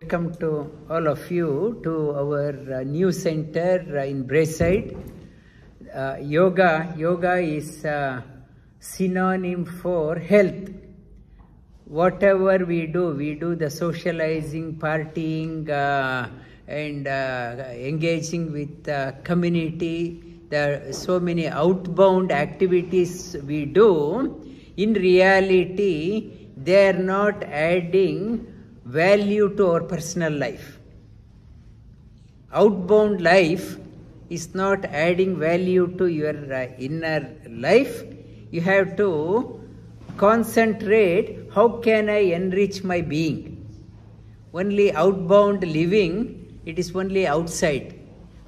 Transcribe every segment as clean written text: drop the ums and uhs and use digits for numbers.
welcome to all of you to our new center in Braeside. Yoga is a synonym for health. Whatever we do the socializing, partying, and engaging with the community. There are so many outbound activities we do. In reality, they are not adding value to our personal life. Outbound life is not adding value to your inner life. You have to concentrate, how can I enrich my being? Only outbound living, it is only outside.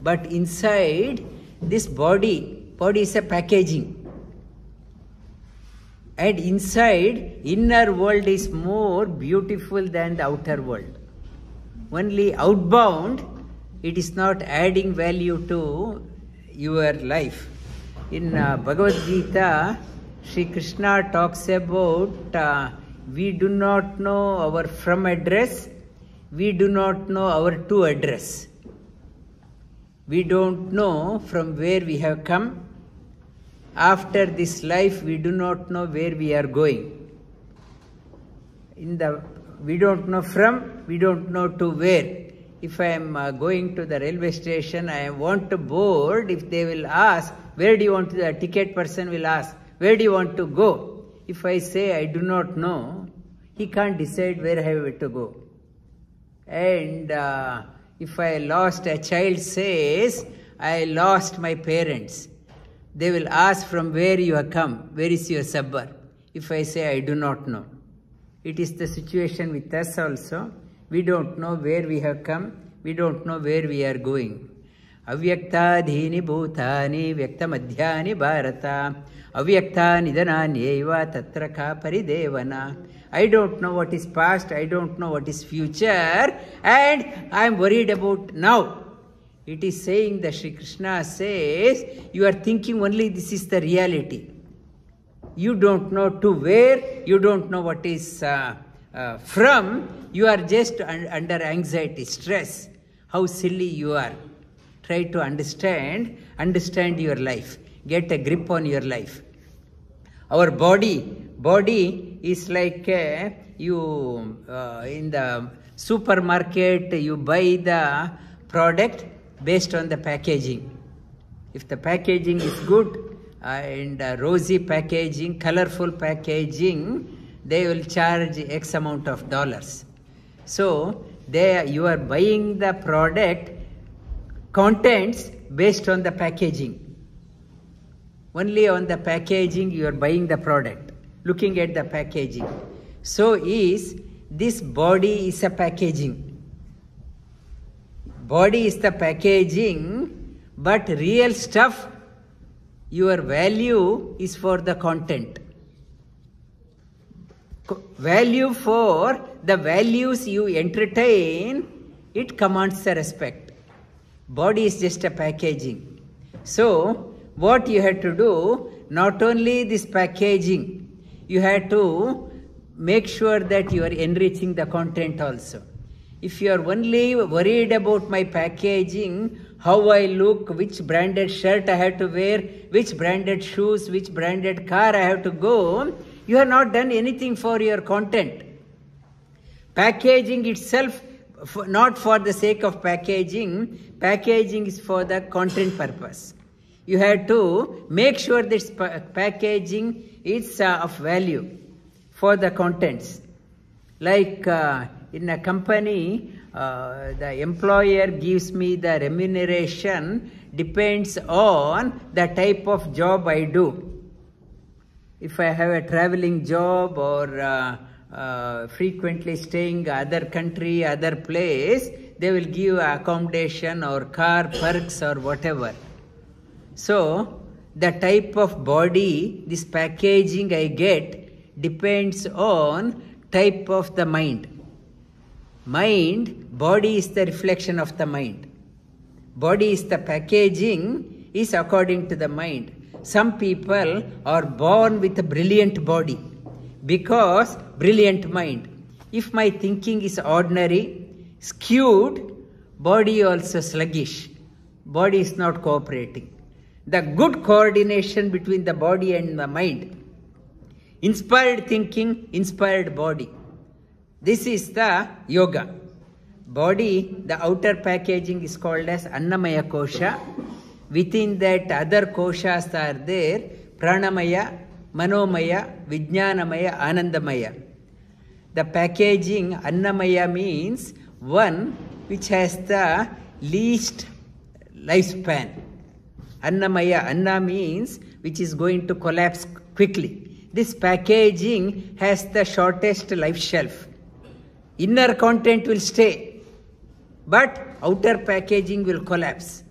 But inside, this body is a packaging. And inside, inner world is more beautiful than the outer world. Only outbound, it is not adding value to your life. In Bhagavad Gita, Sri Krishna talks about we do not know our from address, we do not know our to address. We don't know from where we have come. After this life, we do not know where we are going. We don't know from, we don't know to where. If I am going to the railway station, I want to board. If they will ask, where do you want to, the ticket person will ask, where do you want to go? If I say I do not know, he can't decide where I have to go. And if a child says, I lost my parents, they will ask from where you have come, where is your suburb? If I say I do not know. It is the situation with us also. We don't know where we have come, we don't know where we are going. Avyaktadhini bhutani vyaktamadhyani bharata avyakta nidananyeva tatraka paridevana. I don't know what is past, I don't know what is future, and I am worried about now. It is saying that Sri Krishna says, you are thinking only this is the reality. You don't know to where, you don't know what is from, you are just under anxiety, stress. How silly you are. Try to understand your life. Get a grip on your life. Our body is like you in the supermarket, you buy the product based on the packaging. If the packaging is good and rosy packaging, colorful packaging, they will charge X amount of dollars. So you are buying the product contents based on the packaging. Only on the packaging you are buying the product, looking at the packaging. So this body is a packaging. Body is the packaging, but real stuff, your value is for the content. Value for the values you entertain, it commands the respect. Body is just a packaging. So, what you have to do, not only this packaging, you have to make sure that you are enriching the content also. If you are only worried about my packaging, how I look, which branded shirt I have to wear, which branded shoes, which branded car I have to go, you have not done anything for your content. Packaging itself, not for the sake of packaging is for the content purpose. You have to make sure this packaging is of value for the contents. Like in a company, the employer gives me the remuneration depends on the type of job I do. If I have a traveling job or frequently staying other country, other place, they will give accommodation or car perks or whatever. So, the type of body, this packaging I get depends on type of the mind. Body is the reflection of the mind. Body is the packaging, is according to the mind. Some people are born with a brilliant body because brilliant mind. If my thinking is ordinary, skewed, body also sluggish. Body is not cooperating. The good coordination between the body and the mind. Inspired thinking, inspired body. This is the yoga. Body, the outer packaging is called as Annamaya Kosha. Within that other koshas are there, Pranamaya, Manomaya, Vijnanamaya, Anandamaya. The packaging, Annamaya means one which has the least lifespan. Annamaya, Anna means which is going to collapse quickly. This packaging has the shortest life shelf. Inner content will stay, but outer packaging will collapse.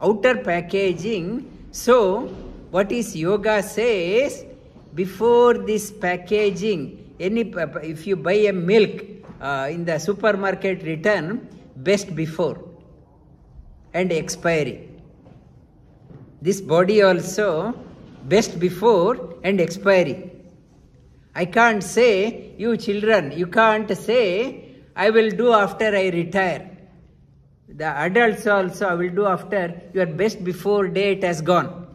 Outer packaging, so what is yoga says, before this packaging, if you buy a milk in the supermarket written, best before and expiry. This body also, best before and expiry. I can't say, you children, you can't say, I will do after I retire. The adults also, I will do after your best before date has gone.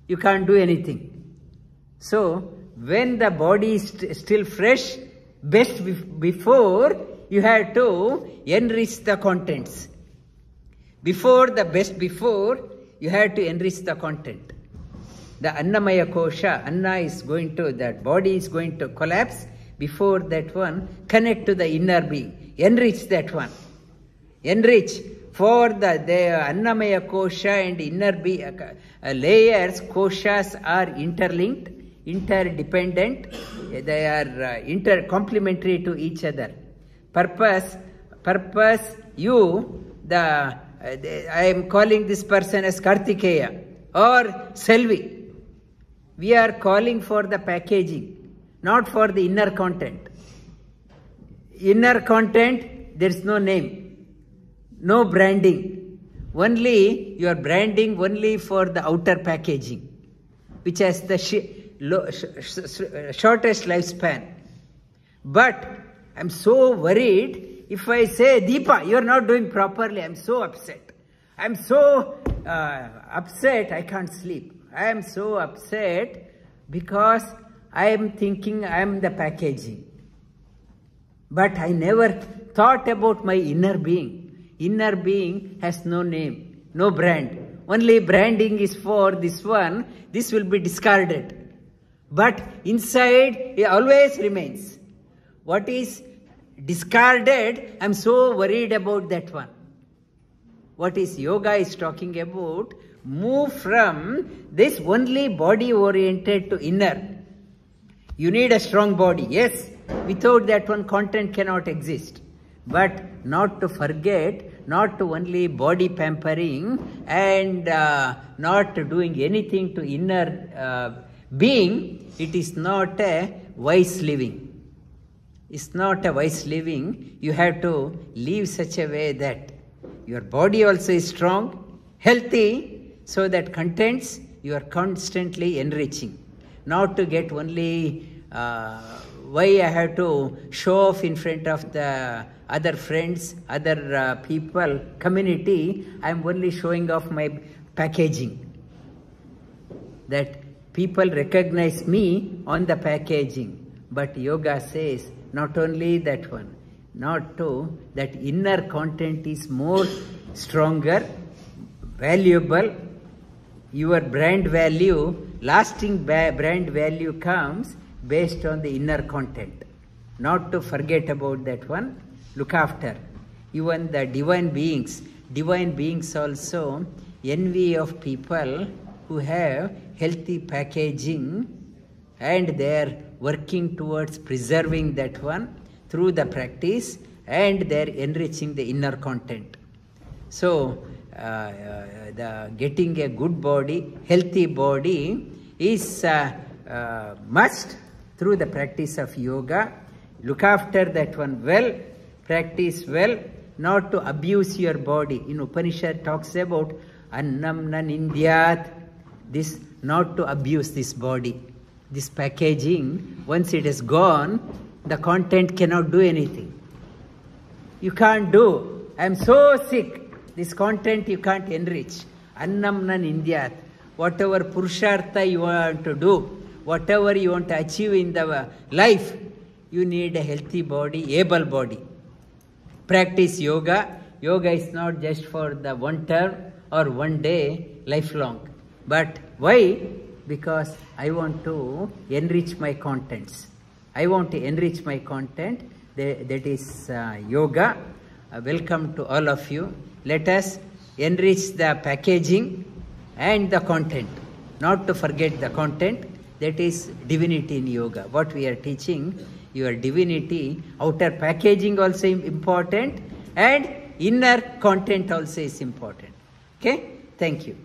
You can't do anything. So, when the body is still fresh, best before, you have to enrich the contents. Before the best before, you have to enrich the content. The Annamaya Kosha, Anna is going to, that body is going to collapse. Before that one, connect to the inner being. Enrich that one. Enrich. For the Annamaya Kosha and inner being, layers, koshas are interlinked, interdependent. They are complementary to each other. Purpose, you, I am calling this person as Kartikeya or Selvi. We are calling for the packaging, not for the inner content. Inner content, there is no name, no branding. Only you are branding only for the outer packaging, which has the shortest lifespan. But I am so worried if I say, Deepa, you are not doing properly. I am so upset. I am so upset I can't sleep. I am so upset because I am thinking I am the packaging. But I never thought about my inner being. Inner being has no name, no brand. Only branding is for this one. This will be discarded. But inside, it always remains. What is discarded, I am so worried about that one. What is yoga is talking about, move from this only body oriented to inner. You need a strong body, yes. Without that one, content cannot exist. But not to forget, not to only body pampering and not doing anything to inner being, it is not a wise living. It's not a wise living. You have to live such a way that your body also is strong, healthy, so that contents you are constantly enriching. Not to get only why I have to show off in front of the other friends, other people, community. I am only showing off my packaging. That people recognize me on the packaging. But yoga says not only that one, not to, that inner content is more stronger, valuable. Your brand value, lasting brand value comes based on the inner content. Not to forget about that one, look after. Even the divine beings also envy of people who have healthy packaging and they are working towards preserving that one through the practice and they are enriching the inner content. So, the getting a good body, healthy body is must through the practice of yoga. Look after that one well, practice well, not to abuse your body. In Upanishad talks about annam na nindyat, this not to abuse this body. This packaging, once it is gone, the content cannot do anything. you can't do. I am so sick. This content you can't enrich. Annamna Nindyat. Whatever Purushartha you want to do, whatever you want to achieve in the life, you need a healthy body, able body. Practice yoga. Yoga is not just for the one term or one day, lifelong. But why? Because I want to enrich my contents. I want to enrich my content. That is yoga. Welcome to all of you. Let us enrich the packaging and the content. Not to forget the content. That is divinity in yoga. What we are teaching, your divinity, outer packaging also important and inner content also is important. Okay? Thank you.